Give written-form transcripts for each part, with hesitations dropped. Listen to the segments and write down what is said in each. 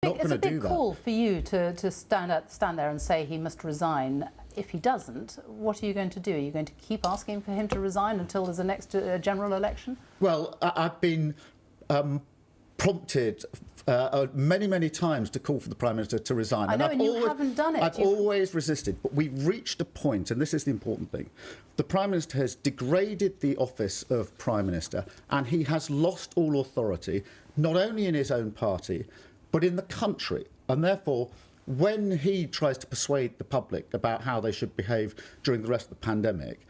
not going to do that. It's a big call for you to stand there and say he must resign. If he doesn't, what are you going to do? Are you going to keep asking for him to resign until there's a next general election? Well, I've been prompted many times to call for the Prime Minister to resign. I know, and you haven't done it. I've always resisted, but we've reached a point, and this is the important thing. The Prime Minister has degraded the office of Prime Minister, and he has lost all authority, not only in his own party, but in the country. And therefore, when he tries to persuade the public about how they should behave during the rest of the pandemic,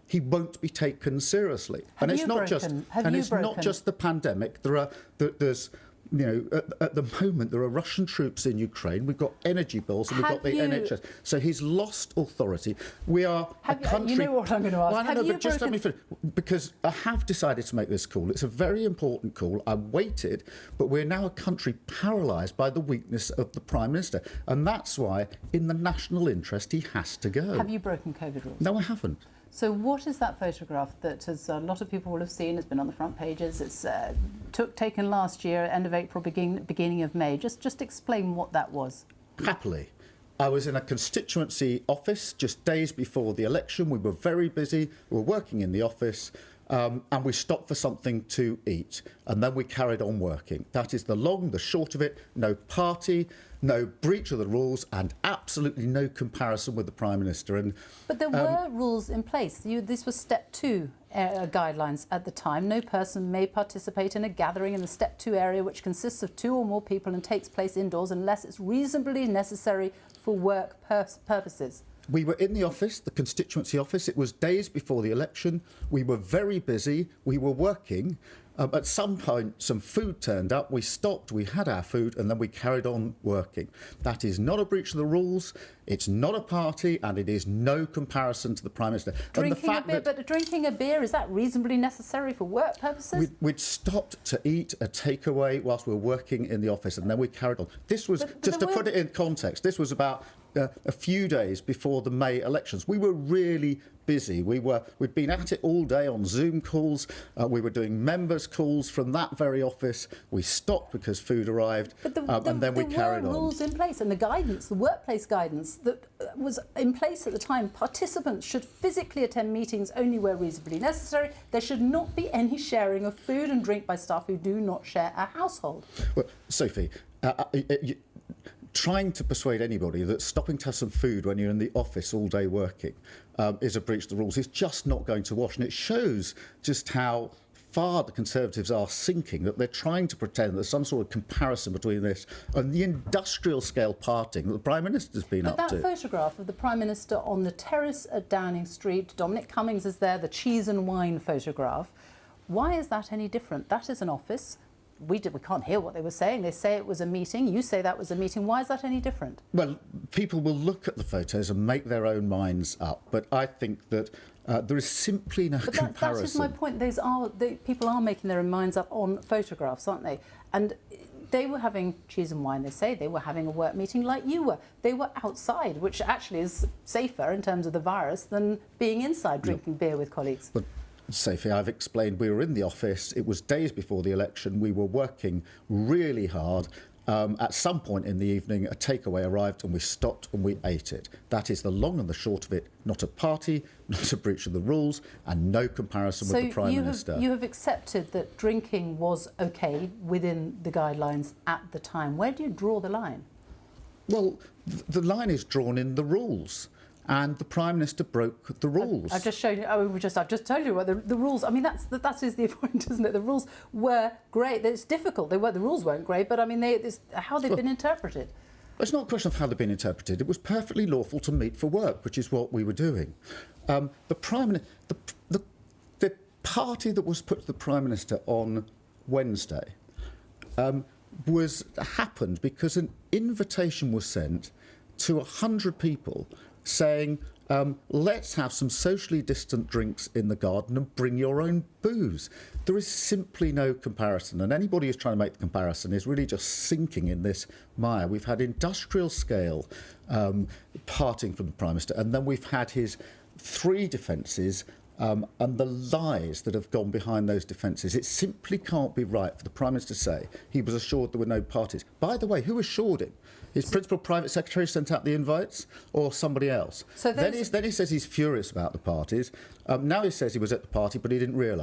he won't be taken seriously. And it's not just the pandemic. There's you know, at the moment there are Russian troops in Ukraine. We've got energy bills and we've got the NHS. So he's lost authority. We are a country. You know what I'm going to ask? Well, no, but just let me finish, because I have decided to make this call. It's a very important call. I waited, but we're now a country paralysed by the weakness of the Prime Minister, and that's why, in the national interest, he has to go. Have you broken COVID rules? No, I haven't. So what is that photograph that a lot of people will have seen? It's been on the front pages. It's taken last year, end of April, beginning of May. Just explain what that was. Happily. I was in a constituency office just days before the election. We were very busy. We were working in the office. And we stopped for something to eat, and then we carried on working. That is the long, the short of it. No party, no breach of the rules, and absolutely no comparison with the Prime Minister. But there were rules in place. This was Step 2 guidelines at the time. No person may participate in a gathering in the Step 2 area which consists of 2 or more people and takes place indoors unless it's reasonably necessary for work purposes. We were in the office, the constituency office. It was days before the election. We were very busy. We were working. At some point, some food turned up. We stopped. We had our food, and then we carried on working. That is not a breach of the rules. It's not a party, and it is no comparison to the Prime Minister. Drinking a beer, is that reasonably necessary for work purposes? We'd stopped to eat a takeaway whilst we were working in the office, and then we carried on. This was, just to put it in context, this was about a few days before the May elections. We were really busy. We'd been at it all day on Zoom calls. We were doing members' calls from that very office. We stopped because food arrived, and then we carried on. There were rules in place, and the guidance, the workplace guidance that was in place at the time. Participants should physically attend meetings only where reasonably necessary. There should not be any sharing of food and drink by staff who do not share a household. Well, Sophie, trying to persuade anybody that stopping to have some food when you're in the office all day working is a breach of the rules is just not going to wash. And it shows just how far the Conservatives are sinking, that they're trying to pretend there's some sort of comparison between this and the industrial scale partying that the Prime Minister's been up to. But that photograph of the Prime Minister on the terrace at Downing Street, Dominic Cummings is there, the cheese and wine photograph. Why is that any different? That is an office. We can't hear what they were saying. They say it was a meeting. You say that was a meeting. Why is that any different? Well, people will look at the photos and make their own minds up. But I think that there is simply no comparison. That is my point. People are making their own minds up on photographs, aren't they? And they were having cheese and wine, they say. They were having a work meeting like you were. They were outside, which actually is safer in terms of the virus than being inside drinking beer with colleagues. But Sophie, I've explained we were in the office. It was days before the election. We were working really hard. At some point in the evening, a takeaway arrived and we stopped and we ate it. That is the long and the short of it. Not a party, not a breach of the rules, and no comparison with the Prime Minister. So you have accepted that drinking was OK within the guidelines at the time. Where do you draw the line? Well, the line is drawn in the rules. And the Prime Minister broke the rules. I've just shown you. I've just told you what the rules. I mean, that is the point, isn't it? The rules were great. It's difficult. The rules weren't great, but I mean, how they've been interpreted. It's not a question of how they've been interpreted. It was perfectly lawful to meet for work, which is what we were doing. The party that was put to the Prime Minister on Wednesday happened because an invitation was sent to 100 people saying, let's have some socially distant drinks in the garden and bring your own booze. There is simply no comparison, and anybody who's trying to make the comparison is really just sinking in this mire. We've had industrial scale partying from the Prime Minister, and then we've had his 3 defences and the lies that have gone behind those defences. It simply can't be right for the Prime Minister to say he was assured there were no parties. By the way, who assured him? His principal private secretary sent out the invites, or somebody else? So then he says he's furious about the parties. Now he says he was at the party, but he didn't realise.